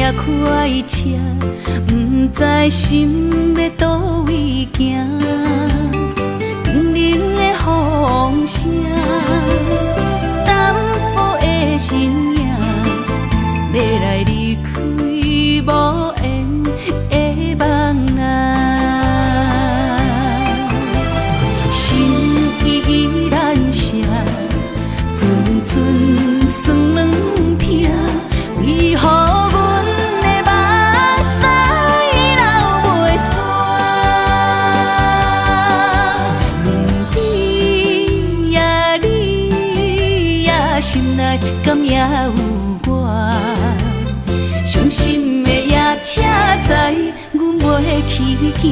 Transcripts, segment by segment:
也开车，不知心要倒位行。冷冷的风声，淡薄的身影，要来离开无缘的梦啊。心依然舍，阵阵酸软痛，为何阮的目屎流袂煞？误会也你也心内敢也有我？伤心的也车载，阮袂去行。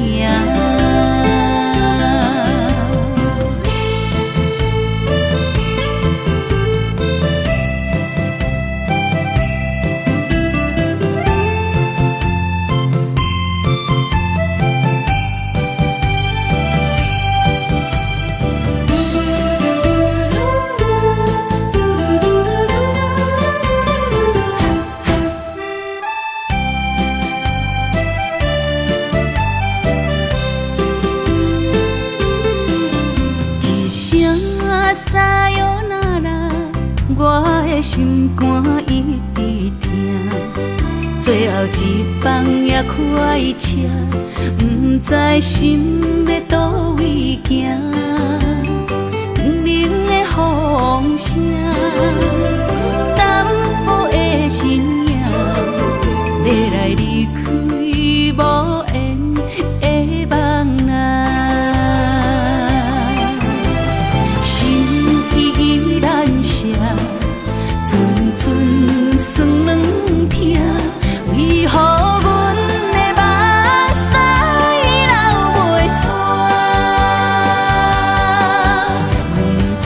心肝一直疼，最后一放也开车，不知心要倒位行。冷冷的风声，淡薄的身影，要来离开无缘的梦啊。心依然舍。阵阵酸软痛，为何阮的目屎流袂煞？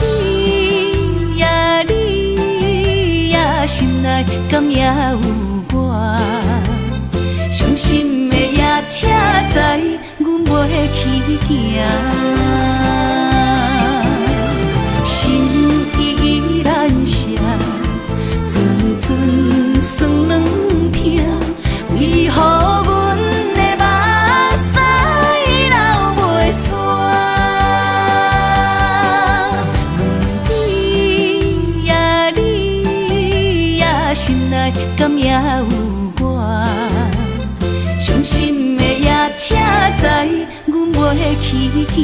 误会也你也心内敢也有我？伤心的也车载，阮袂去行。心依然舍。阵阵酸软痛，为何阮的目屎流袂煞？误会也你也心内敢也有我？伤心的也车载，阮袂去行。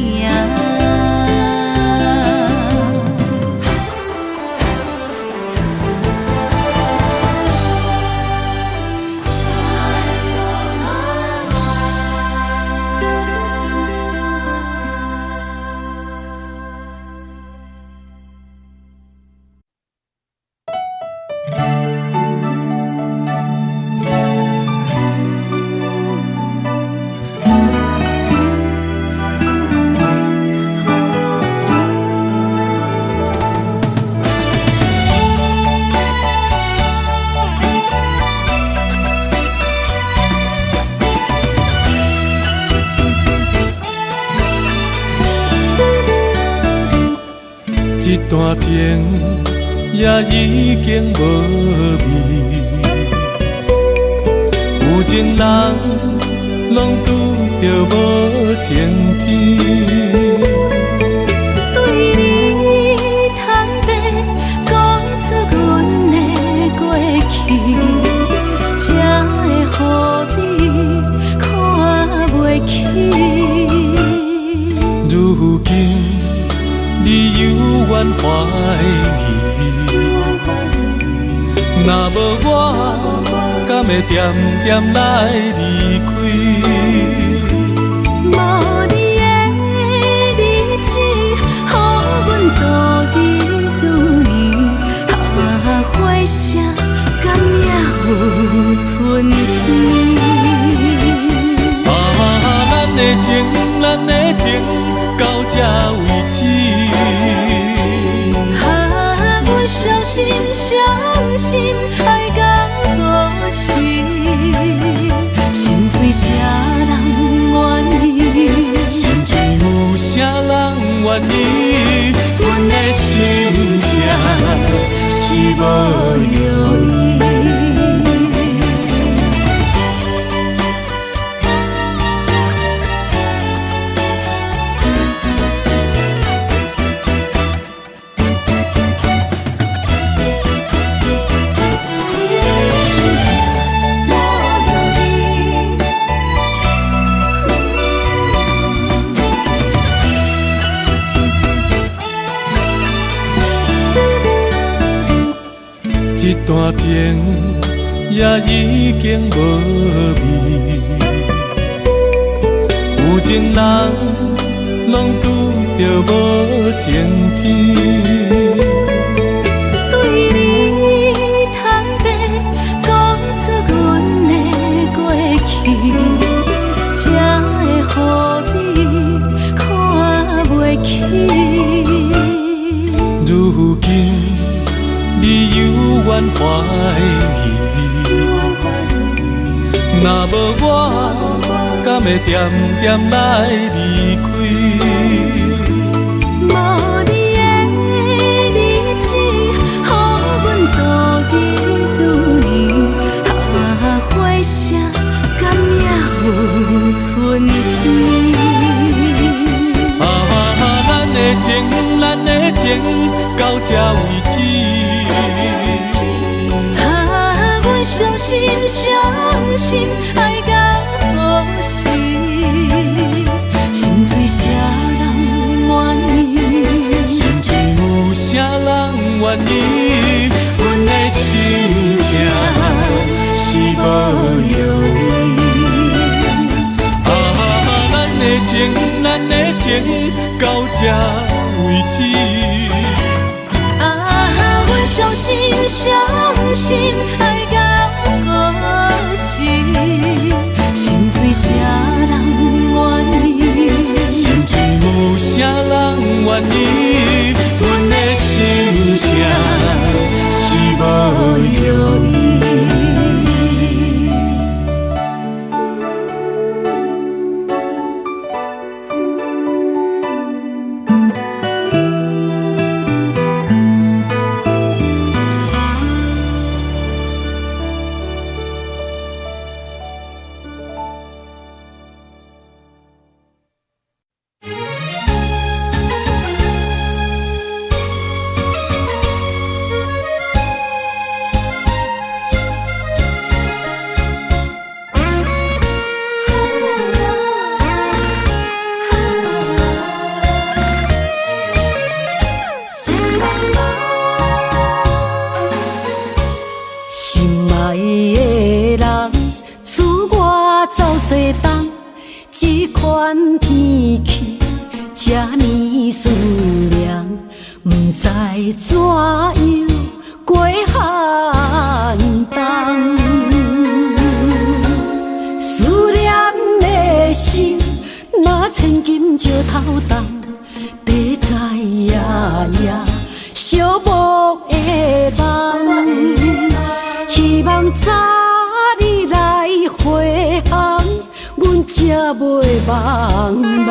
一段情也已经无味，有情人拢拄着无情天。对你坦白讲出阮的过去，才会予你看袂起。如今你犹原怀疑，若无我，敢会点点来离开？无你的日子，予阮度日如年，花谢敢也有春天。咱的情，咱的情，到这为止。阮伤心，伤心，爱到何时？心碎啥人愿意？心碎有啥人愿意？阮的心痛是无容易。段情也已经无味，有情人拢拄着无情天。对你坦白讲出阮的过去，才会予你看袂起。如今你犹原怀疑，若无我，敢会点点来离开？无你的日子，予阮度日如年，花谢甘也有春天。咱的情，咱的情到这为止。阮伤心，伤心，爱到何时？心碎啥人愿意？心碎有啥人愿意？阮的心痛是无容易。咱的情，咱的情到这为止。阮伤心，伤心，爱到何时？心碎啥人愿意？心碎有啥人愿意？阮的心痛是无容易。这款天气，这呢思念，不知怎样过寒冬。思念的心，若千金石头重，地在夜夜寂寞的梦。希望早日来回航，阮才袂茫茫。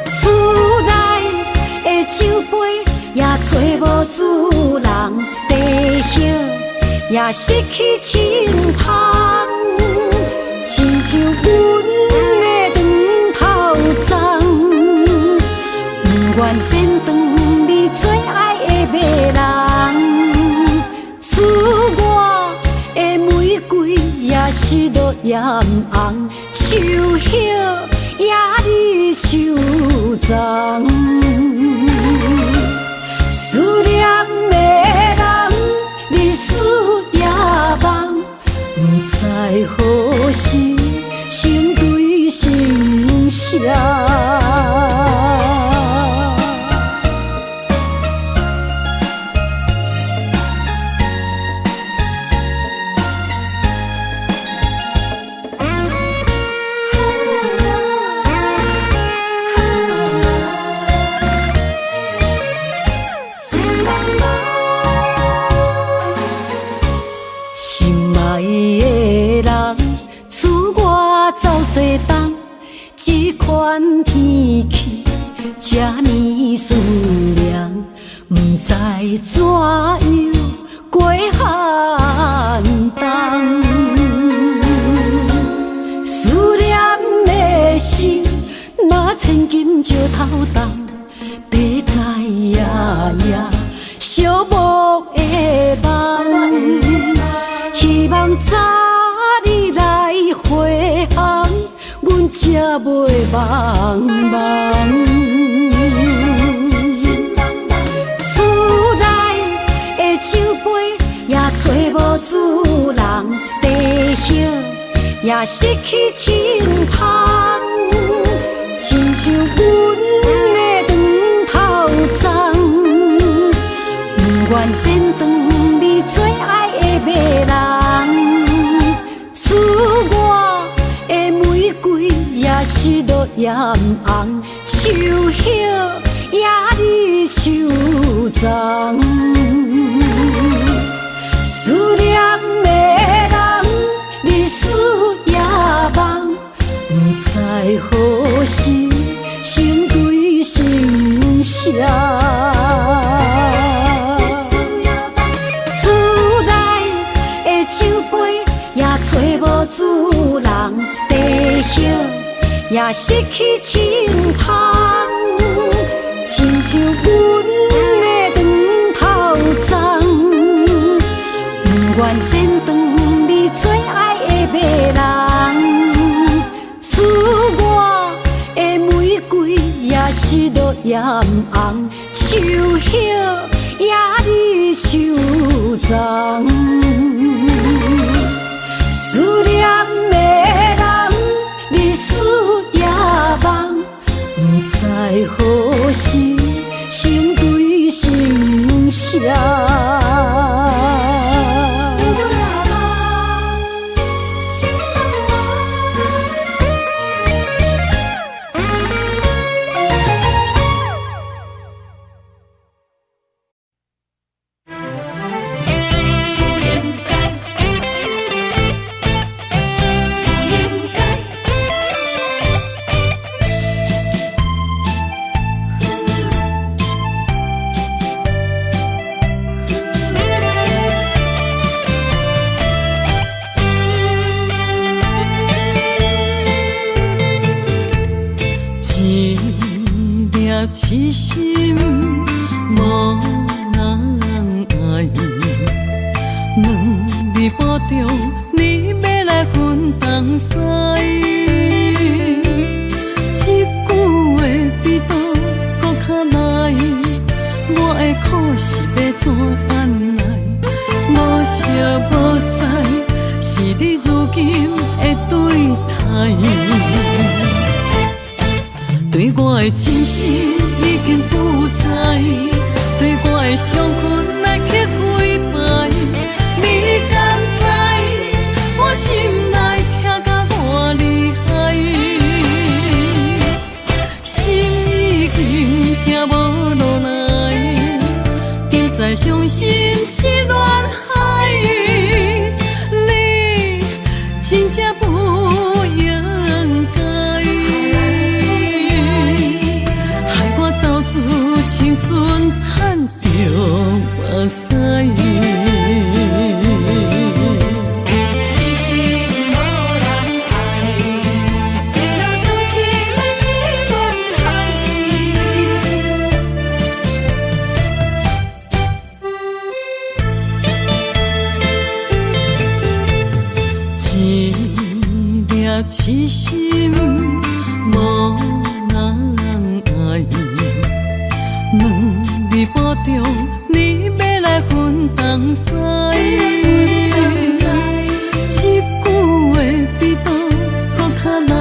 厝内的酒杯也找无主人，地叶也失去清芳，亲像阮的长头鬃，不愿剪断你最爱的马人。厝外的玫瑰也是落艳红，树叶也离树丛。思念的人，日思夜梦，不知何时心对心声。西东，这款天气，这呢思念，不知怎样过寒冬。思念的心，若千金石头重，地在夜夜寂寞的梦。希望早日来回航，阮才袂茫茫。厝内也失去清芳，亲像阮的长头鬃，不愿剪断你最爱的迷人。赐我的玫瑰也是落艳红，手叶也你手脏。思念的人，日思夜梦，不知何时成对成双。厝内的酒杯也找无主人，地叶也失去清芳，亲像阮的长头鬃。不愿剪断你最爱的迷人，赐我的玫瑰也是落艳红，手叶也你手脏。思念的人，日思夜梦，不知何时成对成双。痴心无人爱，两日保重，你要来分东西。一句话比刀搁较来，我的苦是要怎安来？无烧无屎，是你如今的对待。对我的真心已经不知，对我的伤痕来去几摆，你敢知我心内痛甲偌厉害？心已经行无路来，定在伤心是恋海，你真正不应该。青春赚着目屎，痴心无人爱，为了伤心的是恋海。一粒痴心无人爱。两日保重，你要来分东西。一句话比刀搁较来，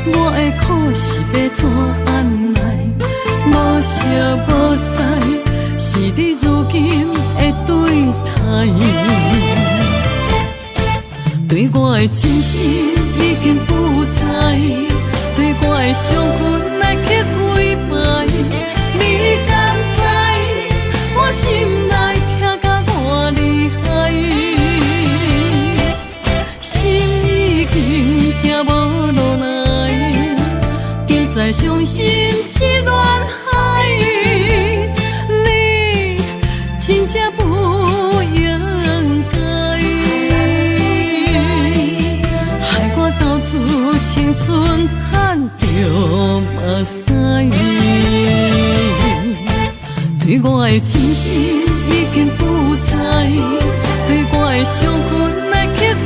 我的苦是要怎安来？无烧无屎，是你如今的对待。对我的真心已经不知，对我的伤痕来去几摆。你敢知我心内痛甲偌厉害？心已经行无路来，定在伤心是恋海，你真正不应该，害我斗自青春赚着目屎。对我的真心已经不知，对我的伤痕来去几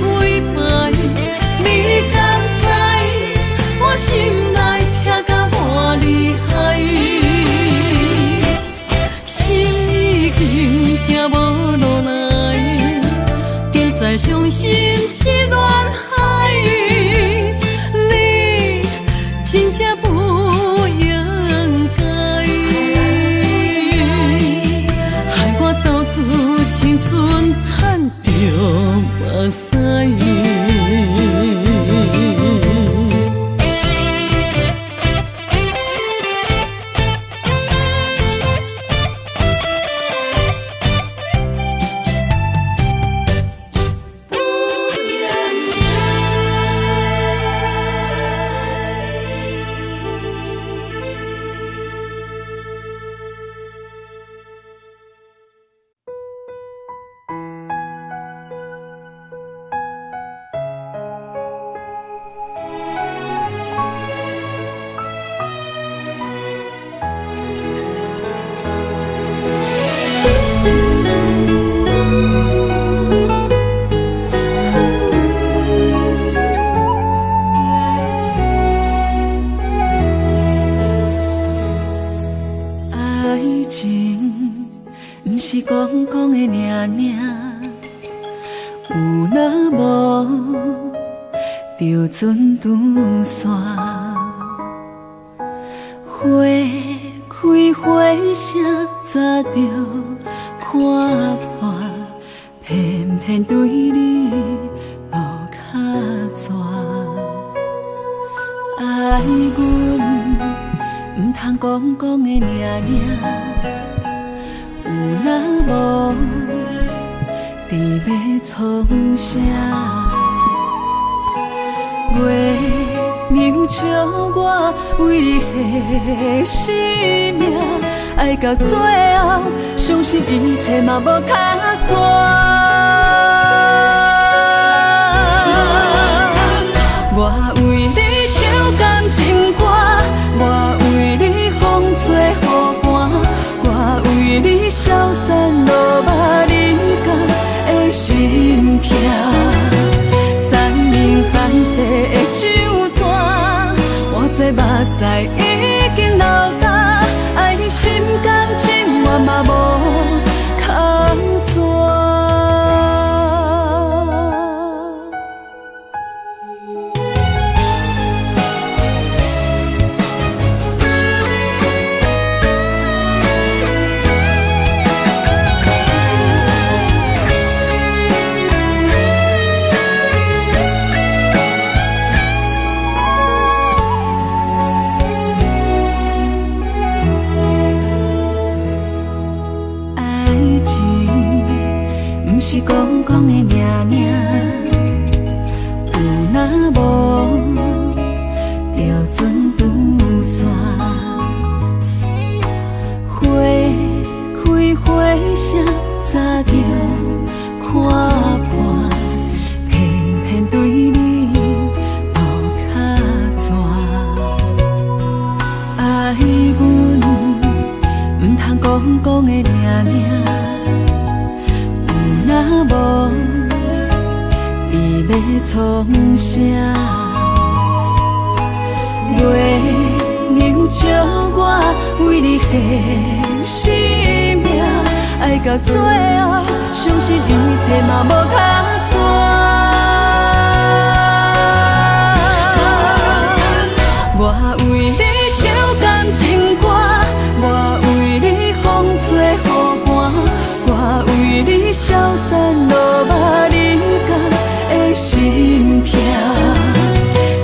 摆，你敢知我心内痛甲偌厉害？心已经行无路来，定在伤心是恋海。阵叹着目屎。就船拄线，花开花谢，早着看破，偏偏对你无卡纸。爱阮唔通讲讲的尔，有若无，伫要创啥？月娘笑我为你牺牲命，爱到最后，相信一切嘛无卡纸。我为你唱感情歌，我为你风吹雨寒，我为你消散落寞人间的心痛。繁世的酒泉，我做目屎已经流干，爱你心甘情愿嘛无靠纸。是讲讲的尔，有若无就船拄线，花开花谢，早着看破，偏偏对你无卡纸。爱阮唔通讲讲的尔。若无，你要创啥？月娘笑我为你牺牲命，爱到最后，相信一切嘛无卡纸。我为你唱感情歌，我为你风吹雨寒，我为你消散落寞人间的心痛。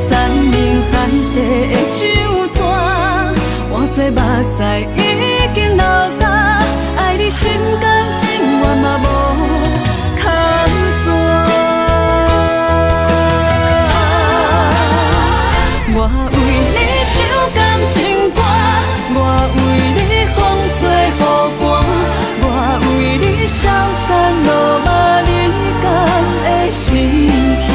山明海誓的酒泉，我做目屎已经流干，爱你心甘情愿嘛无靠纸。我为你唱感情歌，我为你风吹雨寒，我为你消散落寞人间的心痛。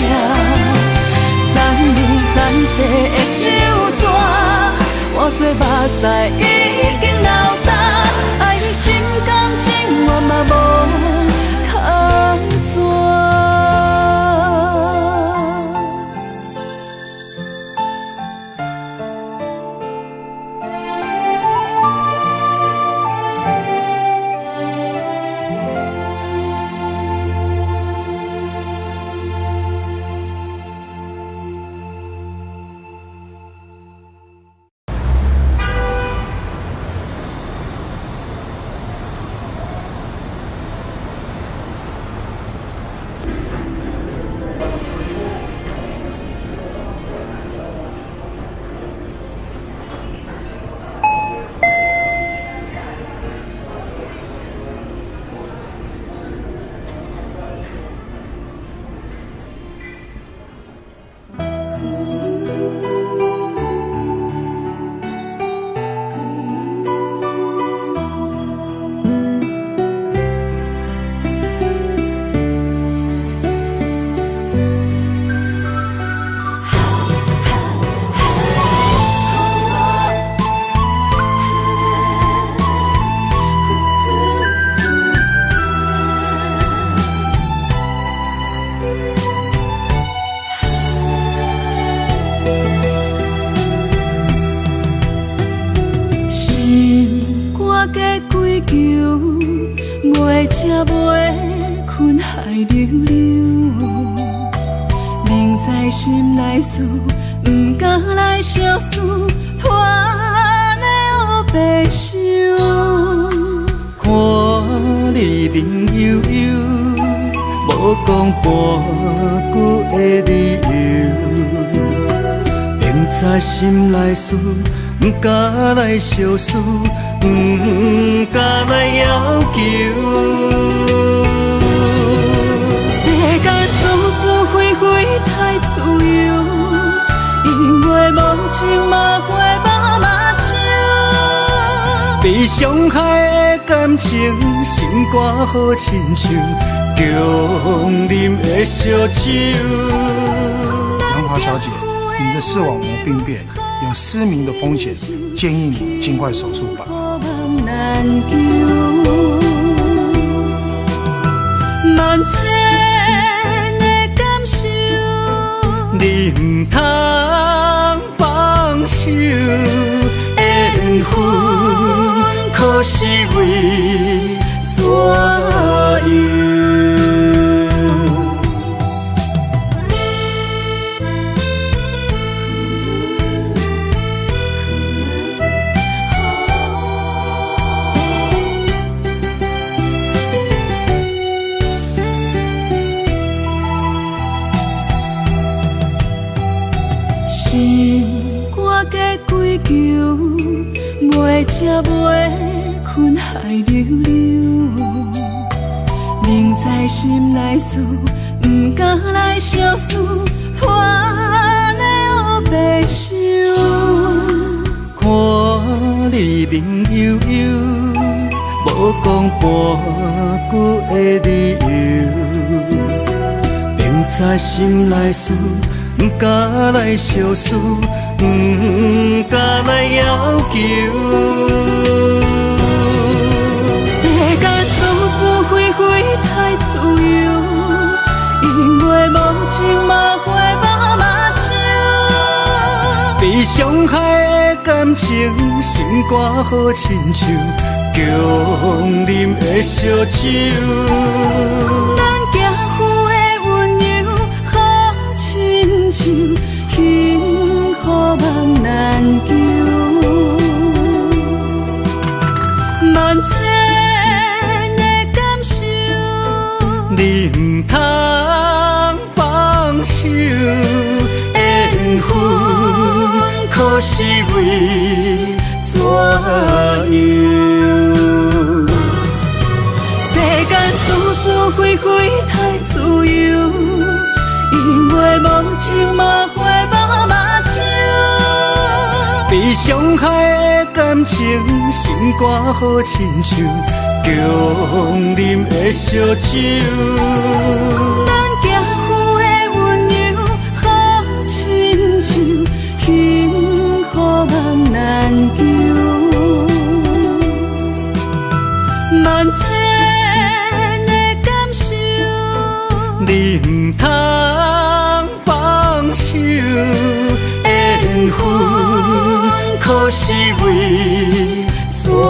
山明海誓的酒泉，我做目屎已经海流流，明知心内事，不敢来相思，拖来黑白想。看你面悠悠，无讲半句的理由，明知心内事，不敢来相思，不敢来要求。世间事事非非太自由，因为无情嘛会无目睭。被伤害的感情，心肝好亲像强啉的烧酒。杨华小姐，你的视网膜病变，有失明的风险，建议你尽快手术吧。万千的感受，你不通放手，缘分可是为怎样？袂食袂困海流流，明知心内事，不敢来相思，拖来黑白想。看你面悠悠，无讲半句的理由，明知心内事，不敢来相思，不敢来要求。世间事事非非太自由，因为无情嘛会无目睭。被伤害的感情，心肝好亲像强啉的烧酒。咱行赴的温柔好亲像幸福梦难求。万千的感受，你不通放手，缘分可是为怎样？世间事事非非太自由，因为无情嘛会无目睭。被伤害的感情，心肝好亲像强啉的烧酒。咱行赴的温柔好亲像幸福梦难求。万千的感受，你不通放手，缘分可是为怎样？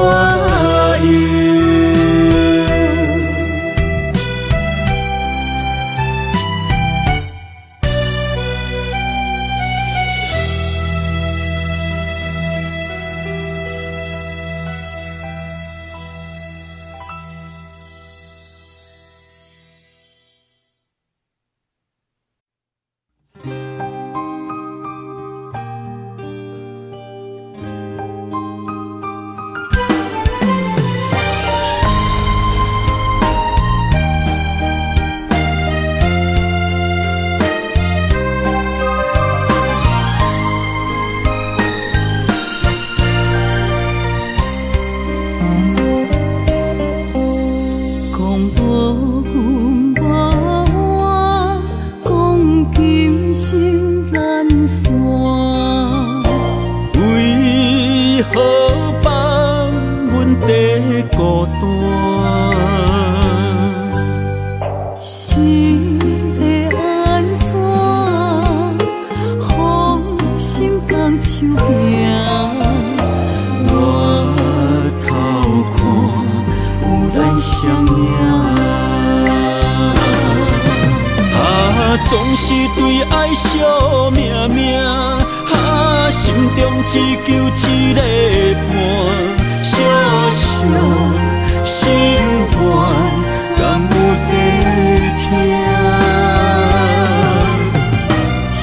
总是对爱惜命命，心中只求一个伴，小小心愿，敢有地听？想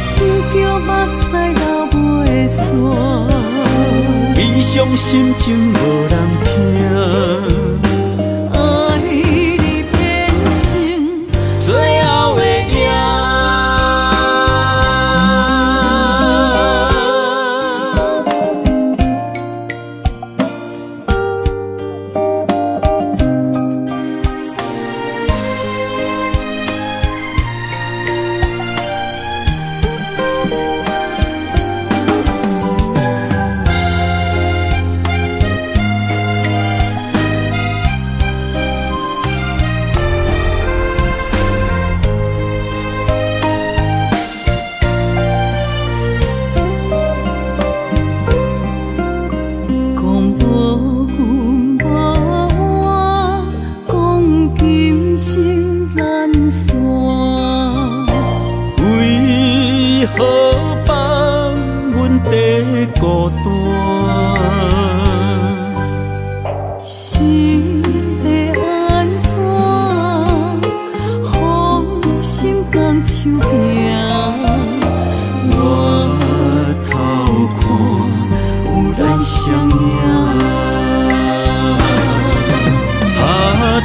叫目屎流袂煞，悲伤心情无人听。最后的赢。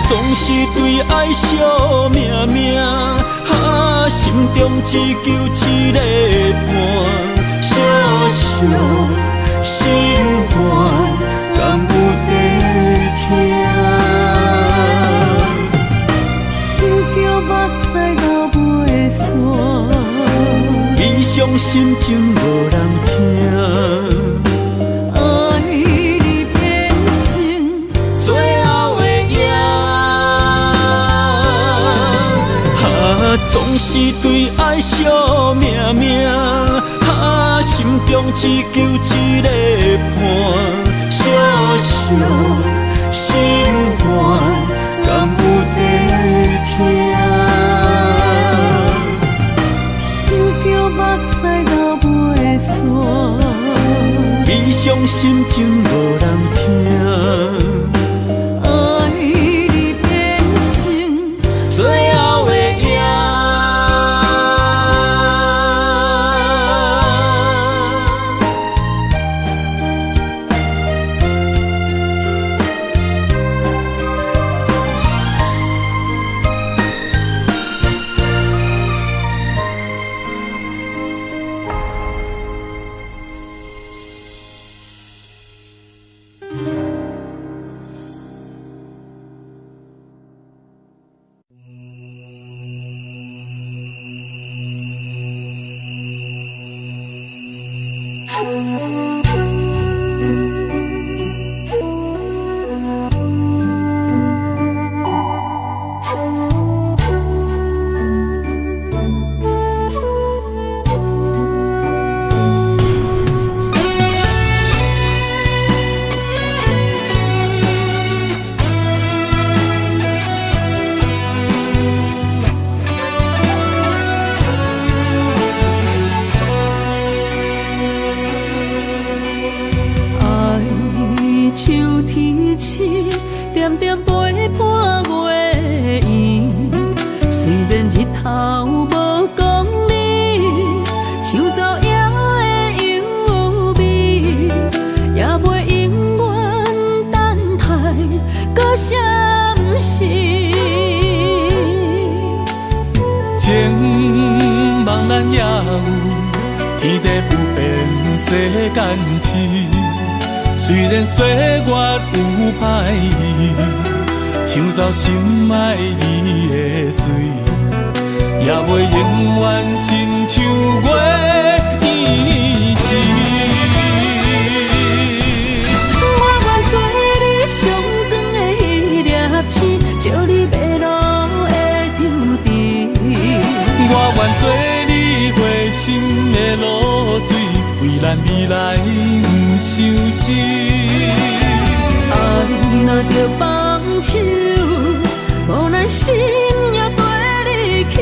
总是对爱惜命命，心中只求一个伴，小小心愿，敢有地听？想叫目屎流袂煞，悲伤心情无人听。总是对爱惜命命，心中只求一个伴，小小心愿，敢有地听？想叫目屎流袂煞，悲伤心情无人听。虽然岁月有歹意，抢走心爱你的水，也袂永远亲像月依时。我愿做你上长的迄粒星，照你迷路的张持。我愿做你回心的露水，为咱未来不伤心。爱若着放手，无咱心也跟你去。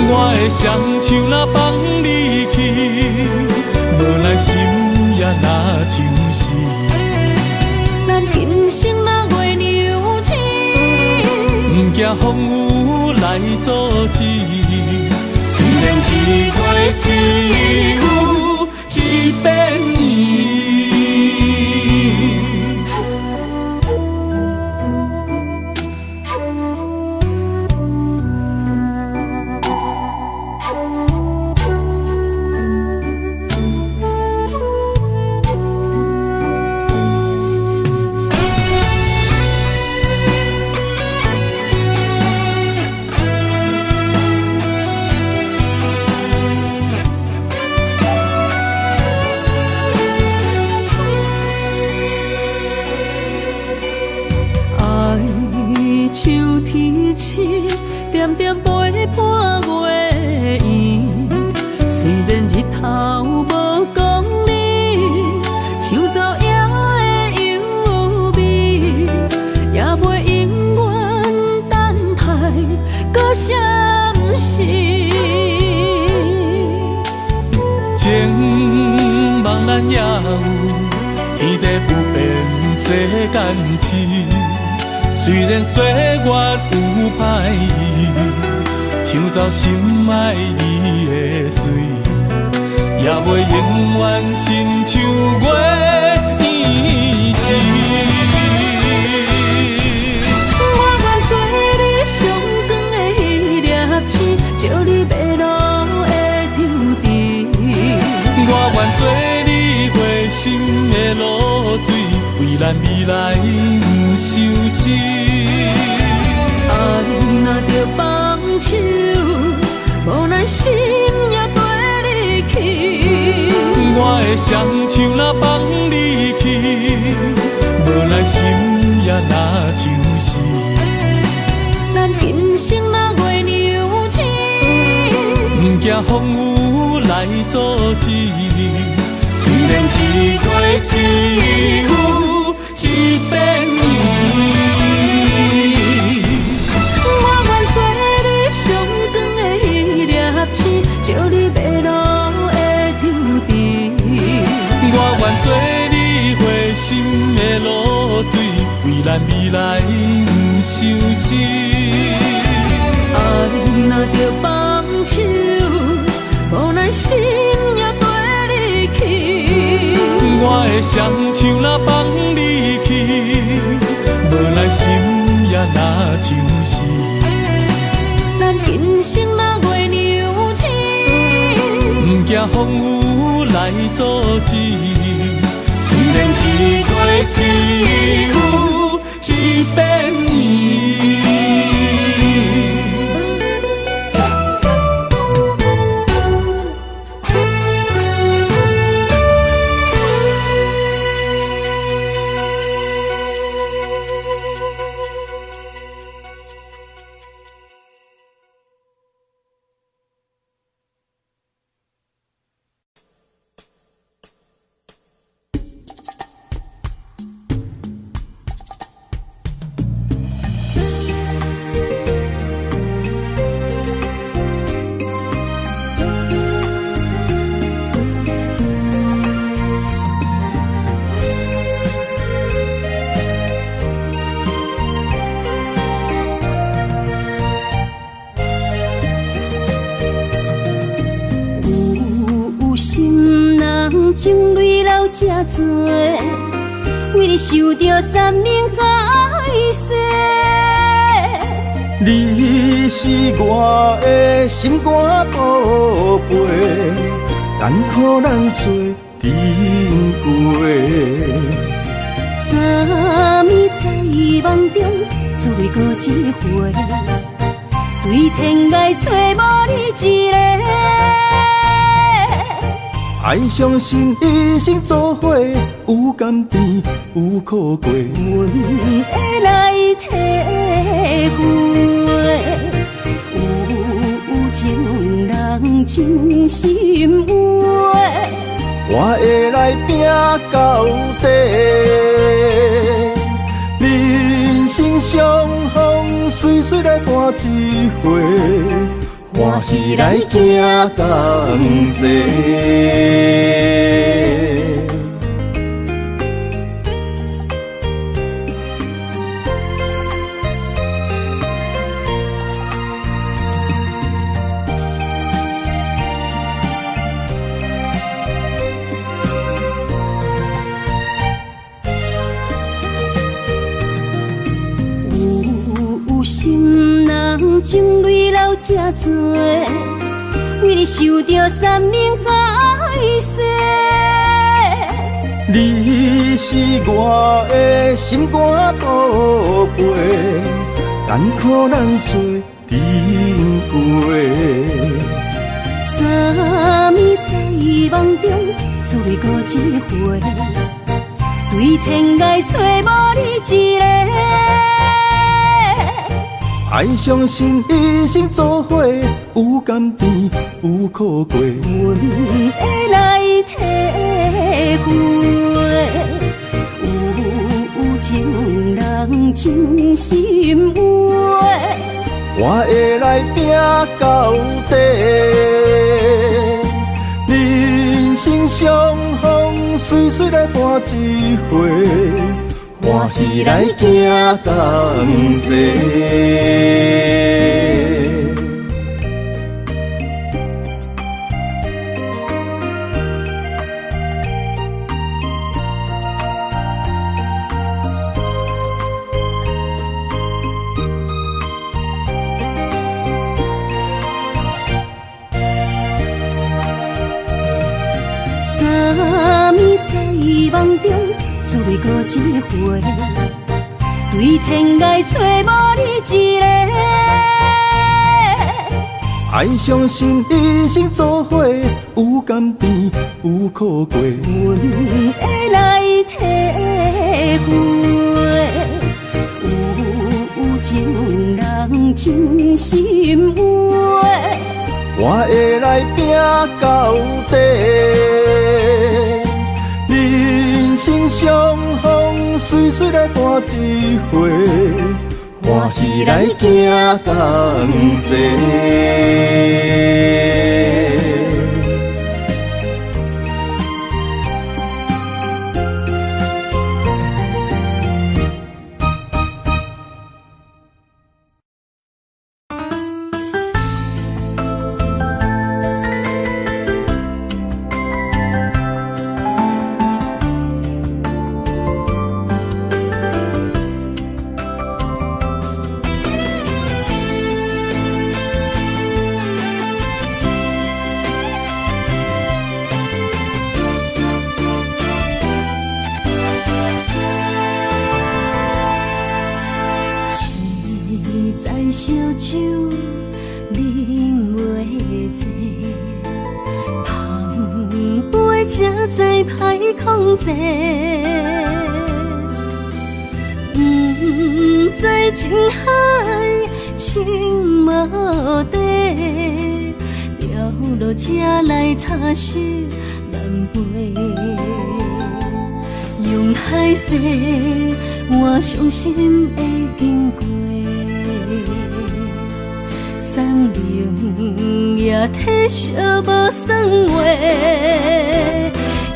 我的双手若放你去，无奈心也若像是。咱今生若月娘星，不惊风雨来阻止。虽然一月只有一遍年。点点陪伴月圆，虽然日头无讲你，唱奏也会优美，也袂永远等待搁什么事。情茫然也有，天地不变，世间事。虽然岁月有歹意，唱奏心爱你的水，也袂永远亲像月圆时。我愿做你上光的迄粒星，照你迷路的场地。我愿做你回心的露水，为咱未来不相思。爱若着放手，无奈心也跟你去。我的双手若放你去，无奈心也若像是。咱今生若月娘星，不惊风雨来阻止。虽然一月只有一遍年。照你迷路的场地，我愿做你回心的露水，为咱未来不相思。爱若着放手，无奈心也跟你去。我的双手若放你去，无奈心也若像是。咱今生若月娘星，不惊风雨来阻止。虽然一月只有一遍年。情泪流这多，为你受着三命海誓。你是我的心肝宝贝，艰苦咱做阵过。三暝在梦中，再过一回，对天涯找无你一个。爱相信一生做伙，有甘甜有苦过，阮会来体会，有情人真心话，我会来拼到底。人生相逢，随随来赶一回，欢喜来行同齐。情泪流这多，为你受着三命海誓。你是我的心肝宝贝，艰苦咱做阵过。三暝在梦中，只为过一回，对天涯找无你一个。爱相信一生做伙，有甘甜有苦过，阮会来体会，有情人真心话，我会来拼到底。人生相逢，随随来伴一回。欢喜来行同齐。三暝在梦中，只为过一回，对天涯找无你一个。爱相信一生做伙，有甘甜有苦过，阮会来体会，有情人真心话，我会来拼到底。人生相逢，随随来伴一回，欢喜来行同齐。烧酒饮袂醉，捧杯才知歹控制，不知情海情无底，掉落这来擦拭难背，用海誓，我相信会经过。送灵也体烧无算话，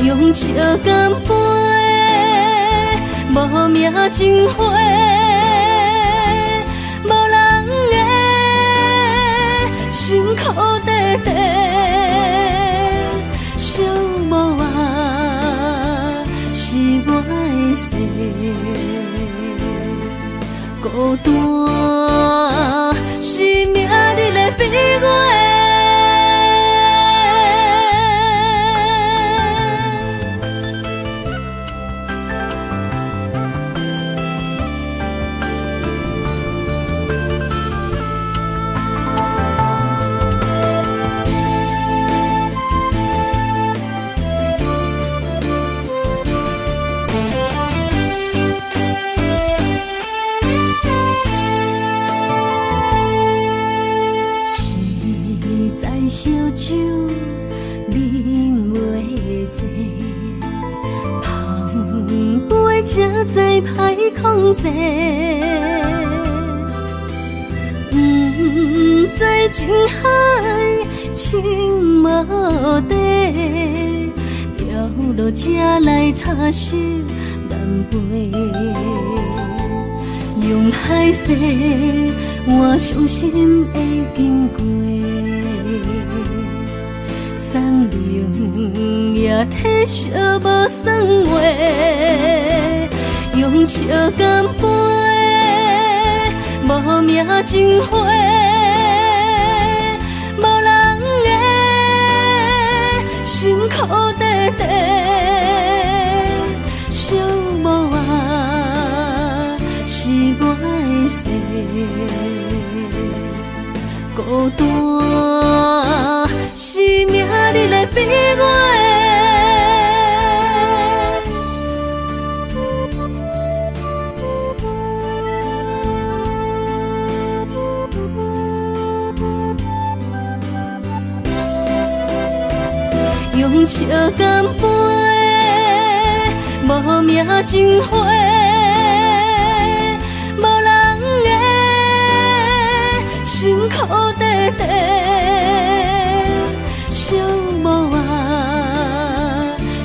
用笑干杯，无名情花，无人的辛苦地地，寂寞啊是我的事，孤单是命你来逼我。烧酒饮袂醉，捧杯才知歹控制，不知情海心无底，飘落这来擦拭南飞。用海誓换伤心的经过，送命也体惜无算话，用笑干杯，无名情花。辛苦地地，寂寞啊，是我的事，孤单是命日的悲哀。用笑干杯，无名情花，无人的辛苦地地，寂寞啊，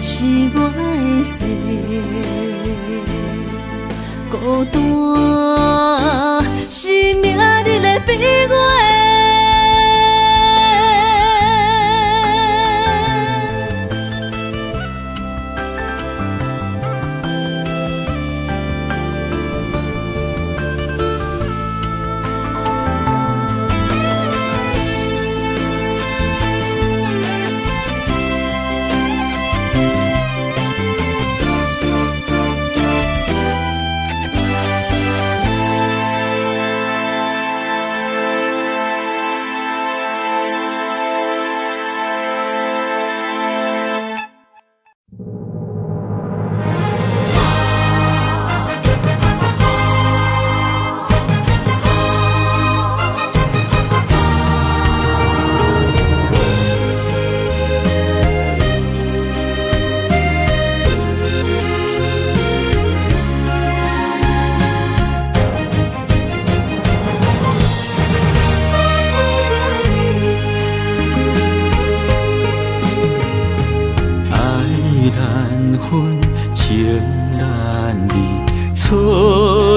是我的事，孤单是命日的悲哀。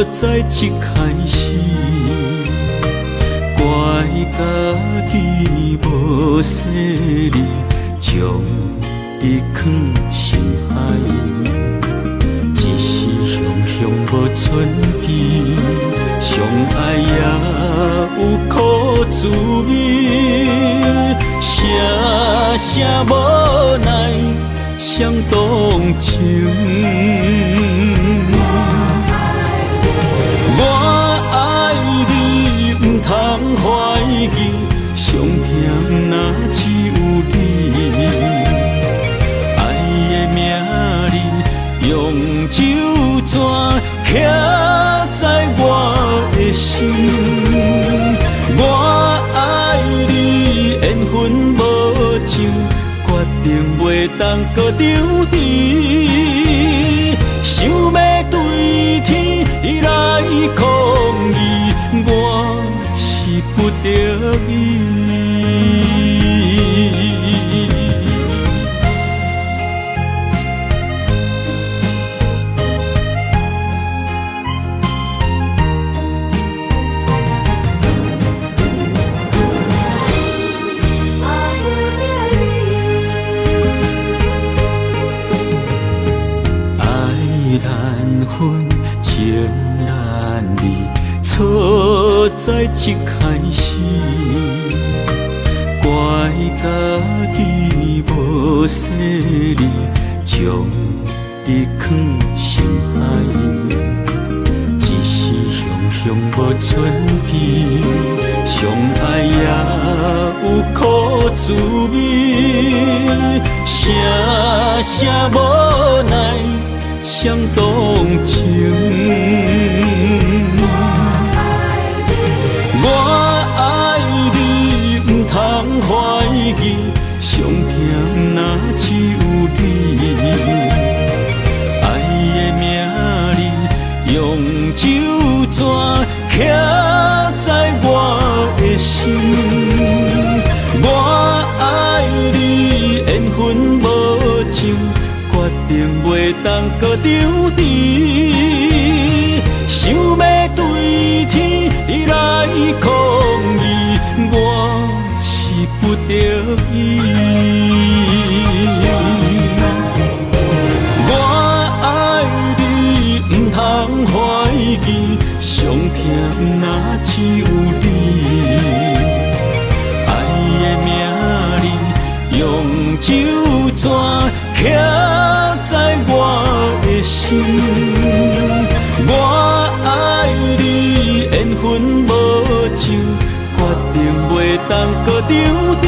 在一开始，怪家己无细腻，将你放心海，一时雄雄无存边，相爱也有苦滋味，声声无奈伤动情。通怀疑，上甜若只有你。爱的名字用酒泉刻在我的心。我爱你，缘分无尽，决定袂当搁丢弃。想要对天来抗议，我是不得已。爱难分，情难离。错在一开始，怪家己无细腻，将你放心海。一时雄雄无存边，相爱也有苦滋味，声声无奈伤动情。我爱你，不通怀疑，上甜若只有你。爱的名字用酒泉刻在我的心。我定袂当搁丢弃。想要对天来抗议，我是不得已。我爱你，不通怀疑，上疼若只有你。爱的名字用手纸刻在我的心。我爱你，缘分无尽，决定袂当搁丢弃。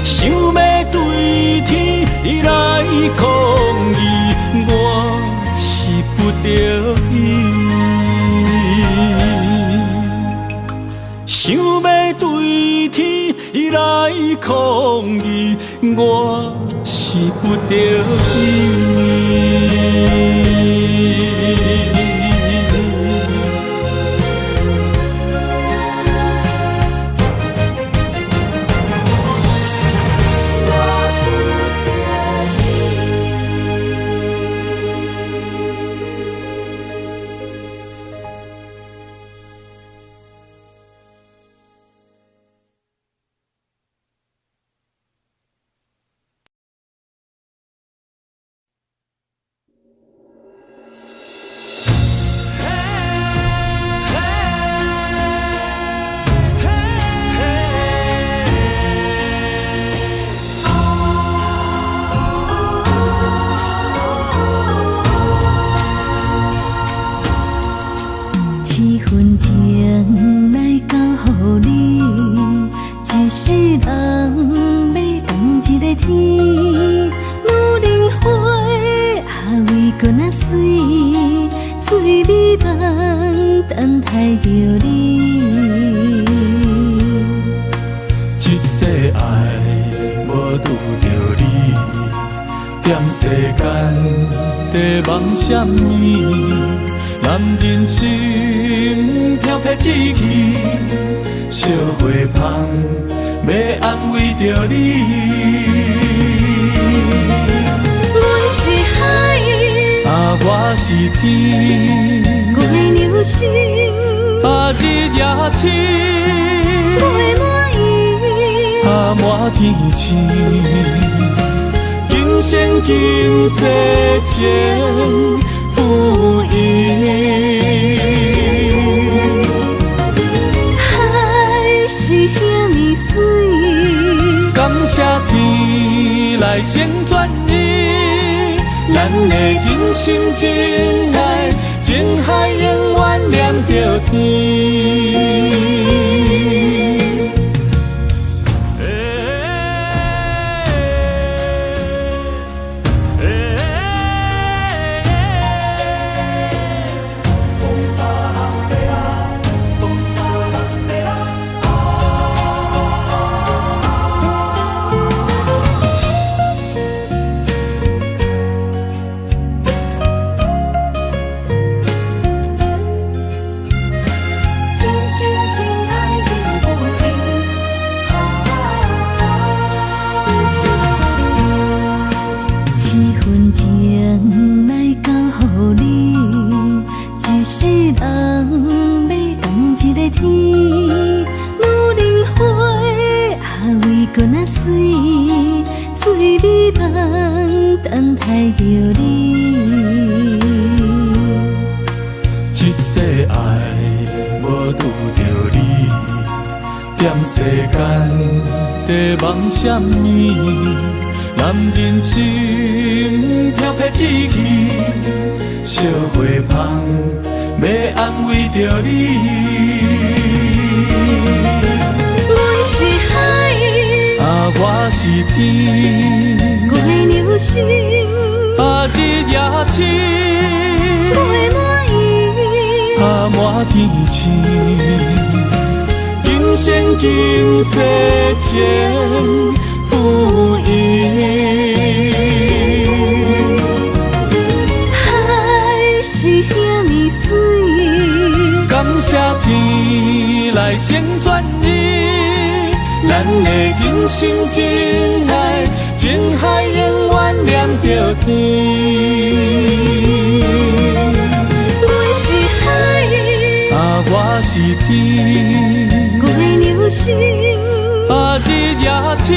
想要对天来抗议，我是不得已。想要对天来抗议，我是不得已。什么？男人心飘撇志气，烧花香要安慰着你。阮是海，我是天，月流星，日夜星，月满意，满天星。今生今世情不移，海是遐尼水，感谢天来成全伊，咱的真心真爱，情海永远念着天。一世爱无拄着你，踮世间在梦什么？男人心飘撇志气，烧花香要安慰着你。阮是海，我是天，月流星，日夜星，月满意，满天星。今生今世情不移，海是遐尼水，感谢天来成全伊，咱的真心真爱，情海永远念天。我是海，啊，我是天，我的流星，啊，日夜星，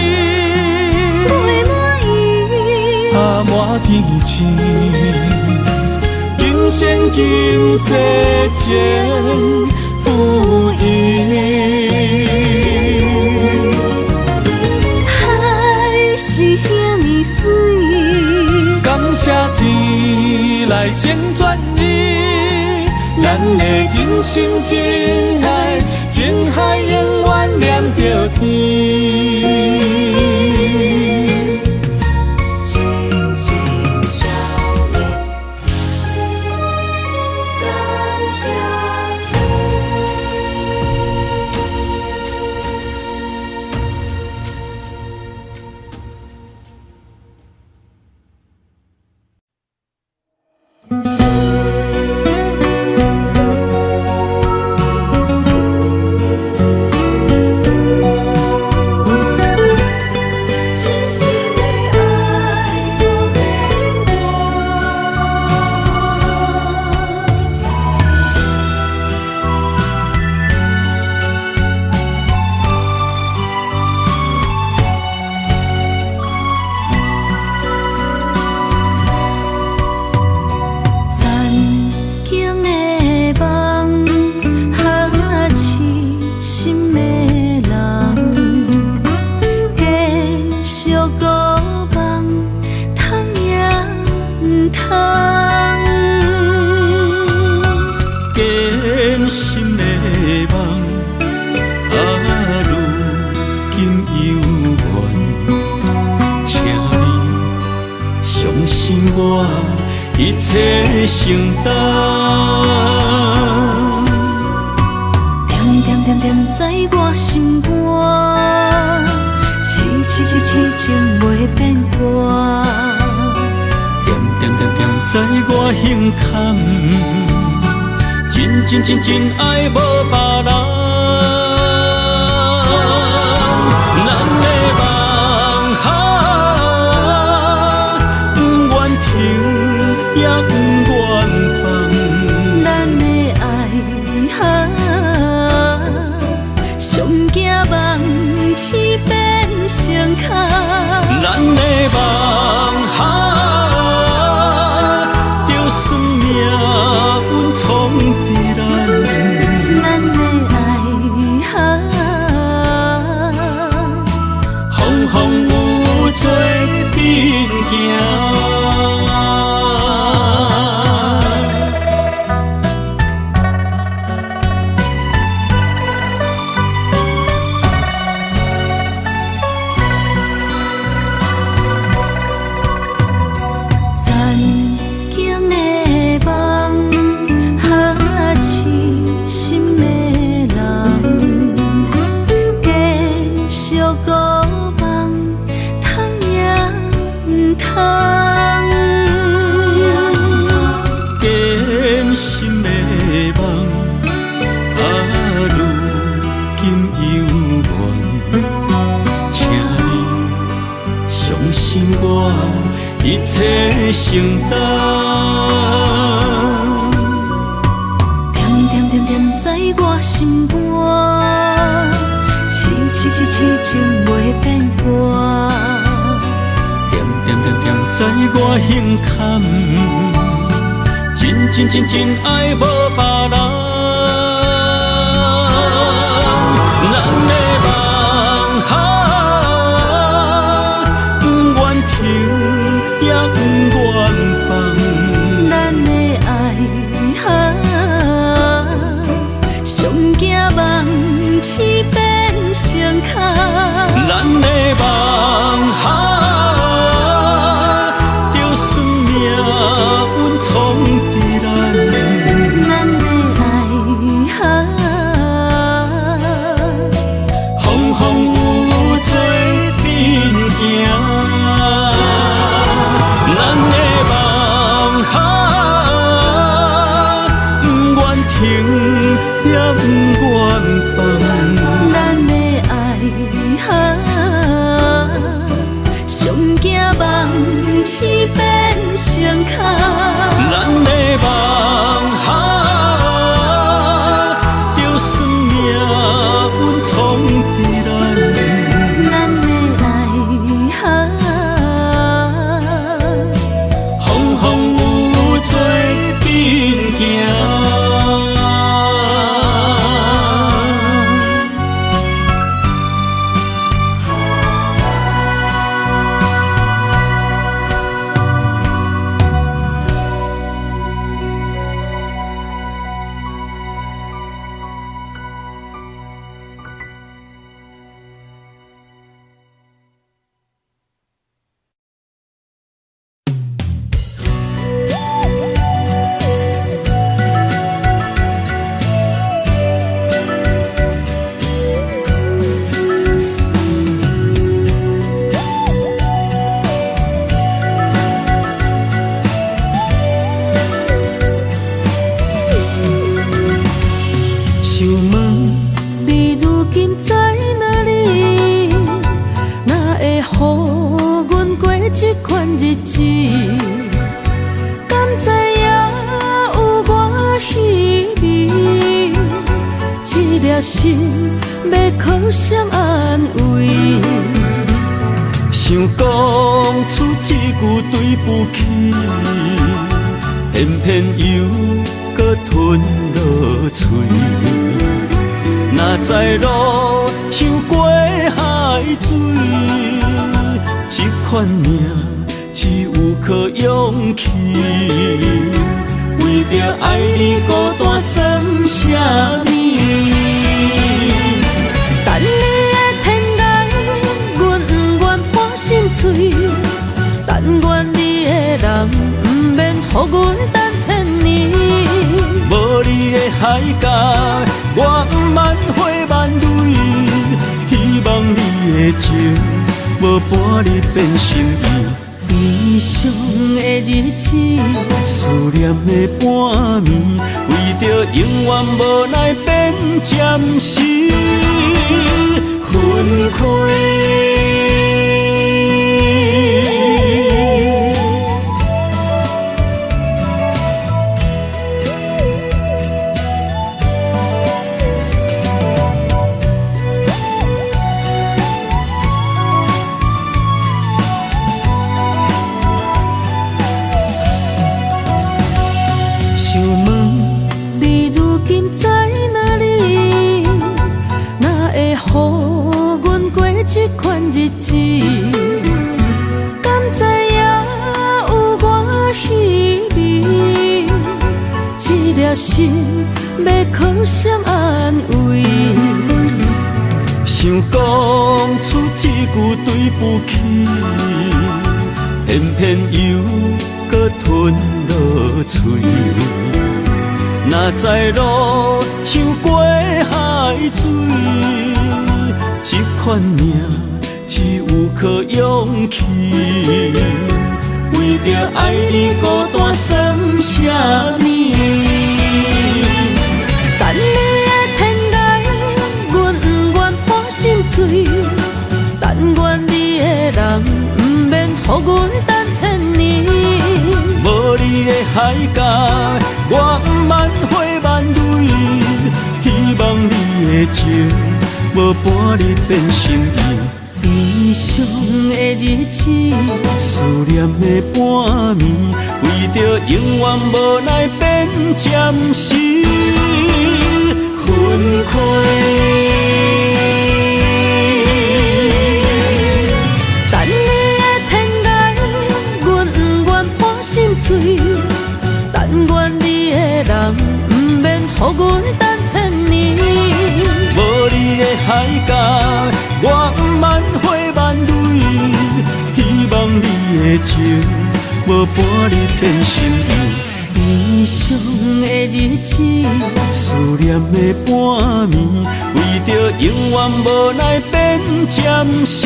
我的满意，啊，满天星。今生今世情不移。海是遐尼水，感谢天来成全你，咱的真心真爱，情海永远连着天。一切承担，点点点点在我心肝，痴痴痴痴情袂变卦，点点点点在我胸坎，真真真真爱无别人。咱的梦哈，不愿停，也不愿放。咱的爱哈，上惊梦痴变成空。咱的梦哈，就算命运冲伫咱，咱的爱哈，风风雨做阵行。一切承担，点点点点在我心肝，痴痴痴痴情袂变卦，点点点点在我胸坎，真真真真爱无别人。咱的梦哈，不愿停。也不愿放，咱的爱哈，上惊梦痴变成空。咱的梦哈，就算命运冲伫咱，咱的爱这款日子，敢知影有我稀微？这粒心要靠谁安慰？想讲出一句对不起，偏偏又搁吞落嘴。若知路像过海水，这款命只有靠勇气。为着爱你孤单算啥物？等你的天涯，阮不愿破心碎。但愿你的人不免予阮等千年。无你的海角，我万花万蕊。希望你的情，无半日变心意。悲伤的日子，思念的半暝，为着永远无奈变暂时分开。这款日子，敢知影有我稀微？这粒心要靠谁安慰？想讲出一句对不起，偏偏又搁吞落嘴。若知路像过海水，这款命只有靠勇气。为着爱你孤单算啥物？等你的天涯，阮不愿破心碎。但愿你的人不免予阮等千年。无你的海角，我万花万蕊。希望你的情，无半日变心意。悲伤的日子，思念的半暝，为着永远无奈变暂时分开。等你的天涯，阮不愿破心碎。但愿你的人不免予阮等千年。无你的海角，我万花万蕊。希望你的情，无半日变心意。悲伤的日子，思念的半暝，为着永远无奈变暂时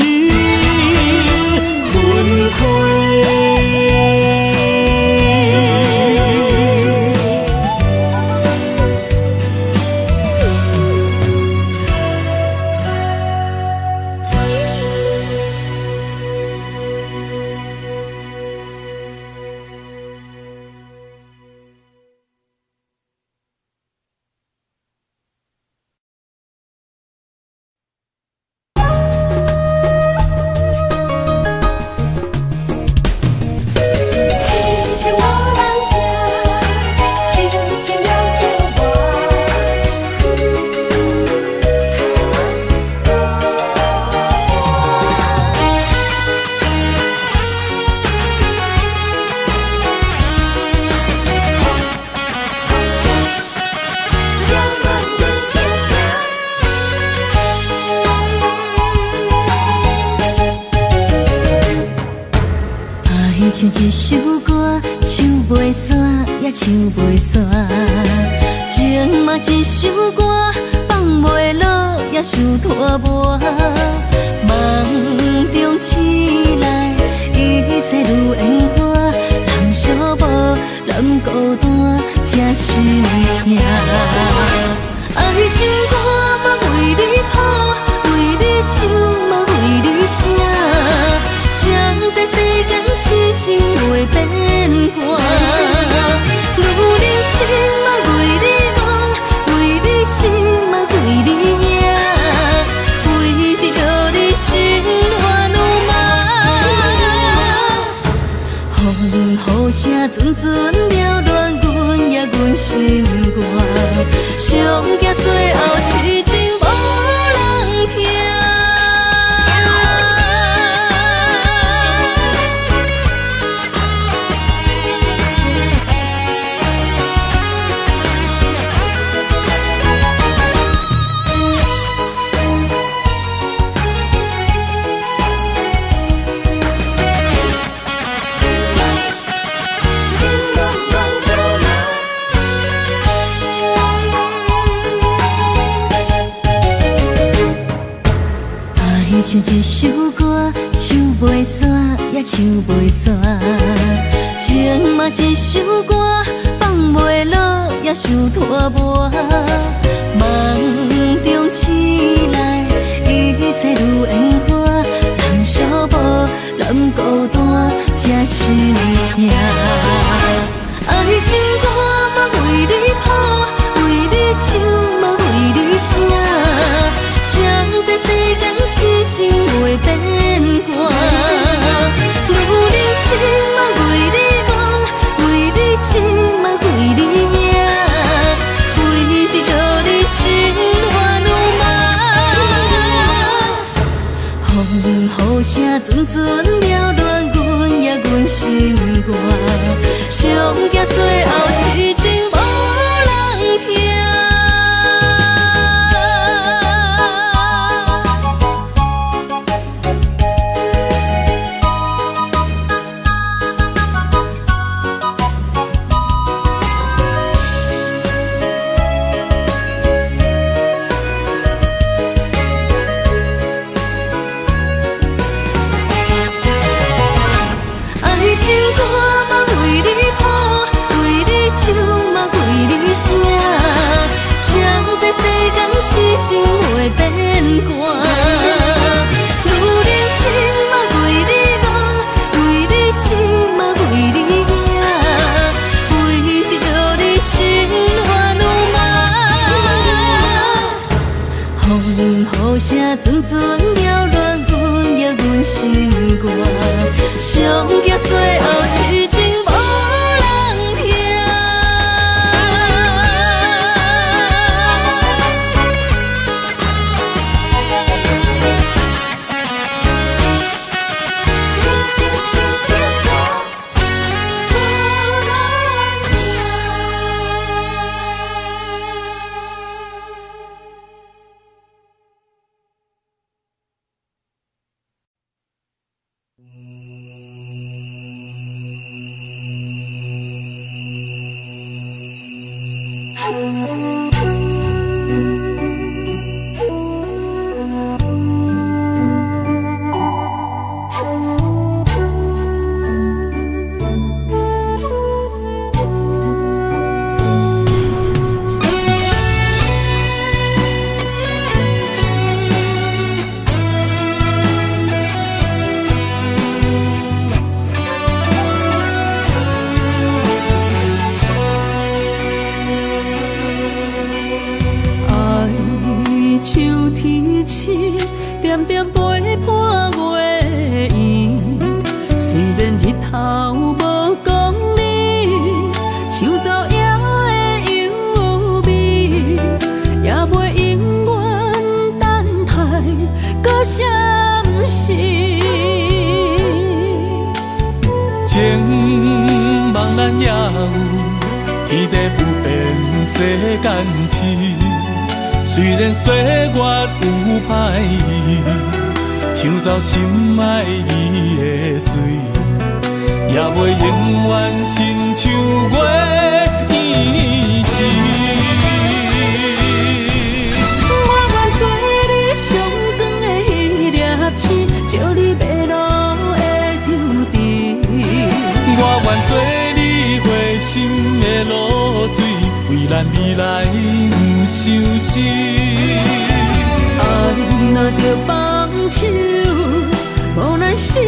分开。唱一首歌，唱袂煞，也唱袂煞。情嘛一首歌，放袂落，也想拖磨。梦中醒来，一切如烟花。人寂寞，人孤单，才心痛。爱情歌嘛为你谱，为你唱嘛为你写。谁知世间。阵阵缭乱阮也阮心肝，上惊最后痴情无人听。唱一首歌，唱袂煞，也唱袂煞。情嘛一首歌，放袂落，也想拖磨。梦中醒来，一切如烟花。人寂寞，人孤单，才心痛。爱情歌嘛为你谱，为你唱嘛为你写。谁知世间痴情袂变卦，女人心嘛为你梦，为你痴嘛为你影，为着让你心乱如麻。风雨声阵阵缭乱，阮也阮心肝，上惊最后痴情无人听。痴情袂变卦，女人心嘛为你梦，为你痴嘛为你影，为着让你心乱如麻。风雨声阵阵缭乱，阮也阮心肝，上惊最后痴情无人听。情茫然也有天地不变世间事，虽然岁月有歹意，抢走心爱伊的水，也袂永远亲像月伊时。我愿做你上长的迄粒星，照你迷路的丢滴。我愿做你回心的露水，为咱未来不伤心。爱若着放手，无奈心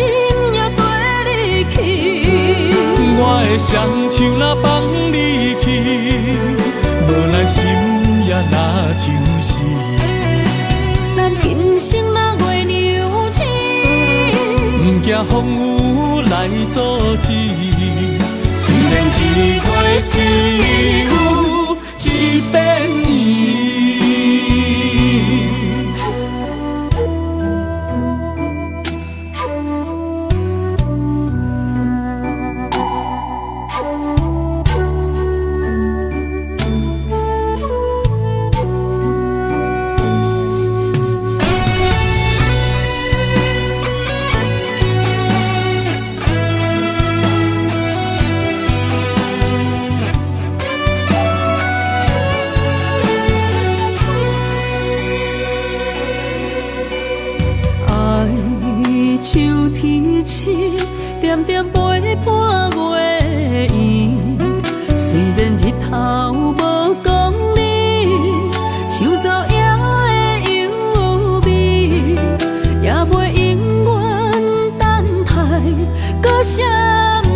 也跟你去。我的双手若放你去，无奈心也若像死。咱今生若月娘星，不惊风雨来阻止。然一月只有一遍伊。点点陪伴月圆，虽然日头无光明，像走夜的幽味，也袂永远等待搁闪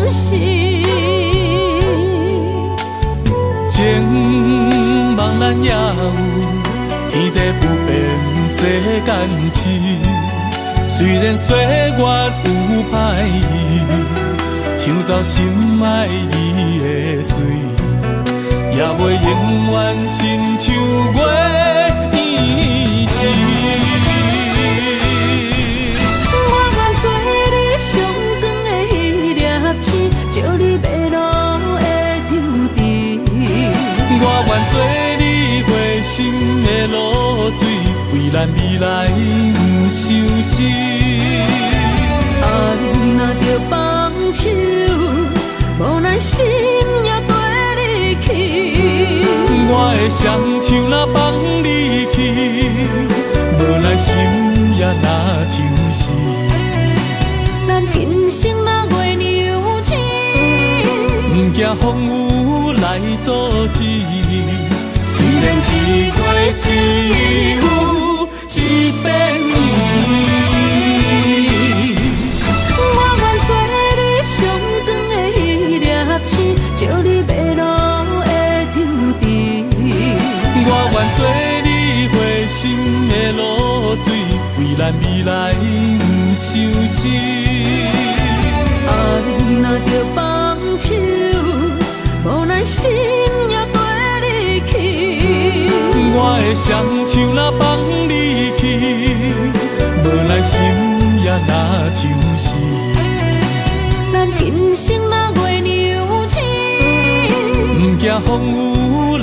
烁。情茫然也有，天地不变，世间痴。虽然岁月有歹意，抢走心爱伊的水，也袂永远亲像月圆时。我愿做你上长的迄粒星，照你迷路的丢滴。我愿做你回心的露水，为咱未来不伤心。爱若着放手，无咱心也跟你去。我的双手若放你去，无咱心也若像是。咱今生若月娘星，不惊风雨来阻止。虽然一月只有一遍伊。照你迷路的丢滴，我愿做你回心的露水，为咱未来不伤心。爱若着放手，无咱心也跟你去。我的双手若放你去，无咱心也若像是。咱今生若月娘星，不惊风雨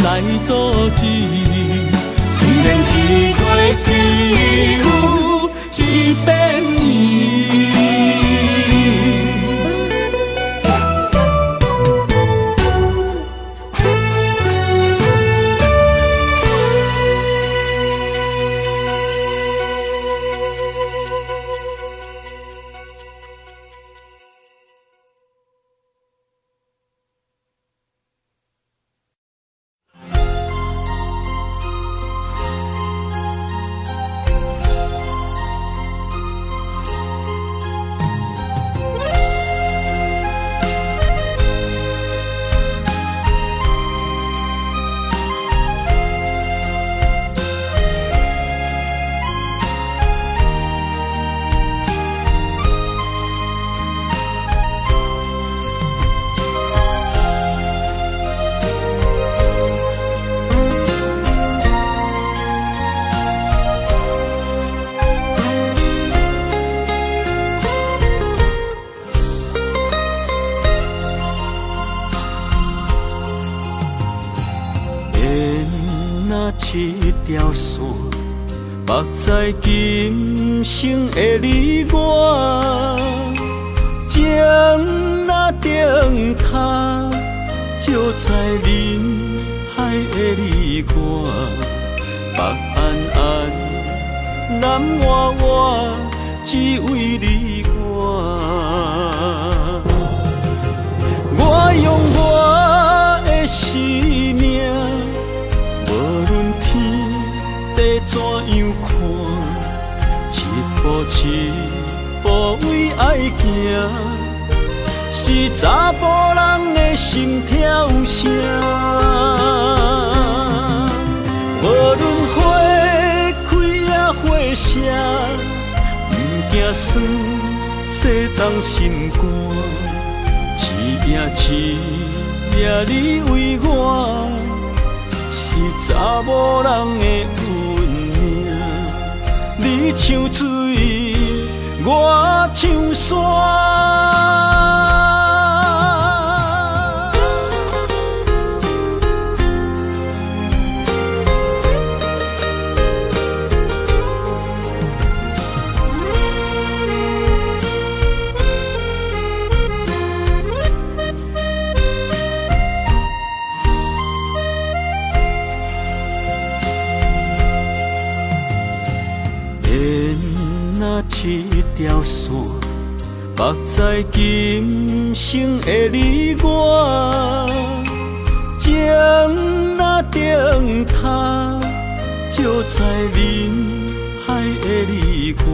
来阻止。虽然一月只有一遍伊。一条线，目在今生的你我，情若灯塔，照在人海的你我，北暗暗，南弯弯，只为你我。我用我的生命。无论天地怎样看，一步一步为爱行，是查甫人的心跳声。无论花开也花谢，不惊酸，洗冻心肝，一夜一。也你为我是查某人的运命。你像水，我像山。一条线，绑在今生的你我，情若灯塔，照在人海的你我，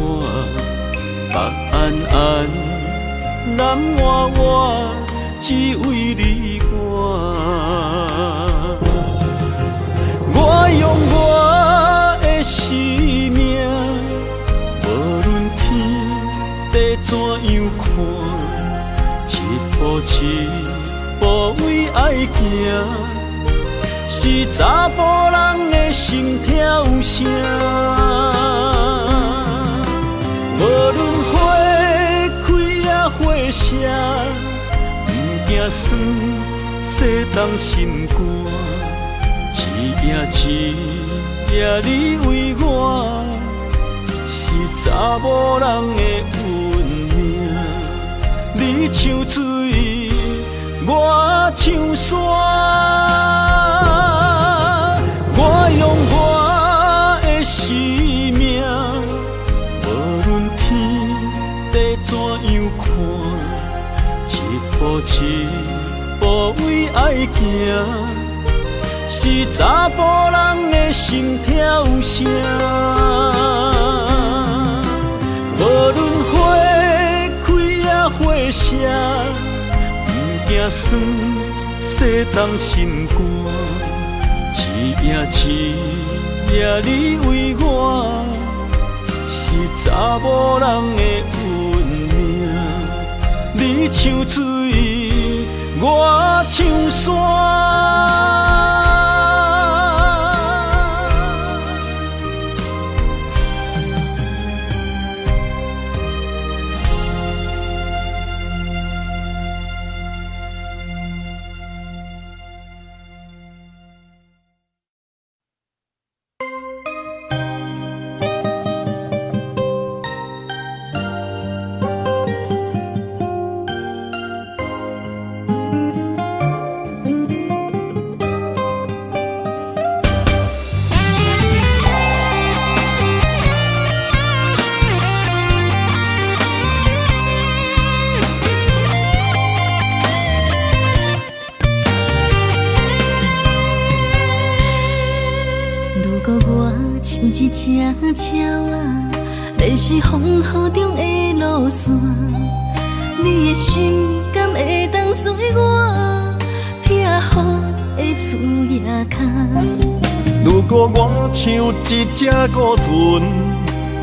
北暗暗，南弯弯，只为你我。我用我的生命。地怎样看？一步一步为爱行，是查甫人的心跳声。无论花开也花谢，不惊酸洗冻心肝。一夜你为我。查某人的运命，你像水，我像山。我用我的生命，无论天地怎样看，一步一步为爱行，是查甫人的心跳声。无论花开也花谢，不惊酸洗冻心肝。一夜你为我，是查某人的运命。你像水，我像山。一只鸟啊，迷失风雨中的路线，你的心敢会当做我撇予的厝野脚？如果我像一只孤船，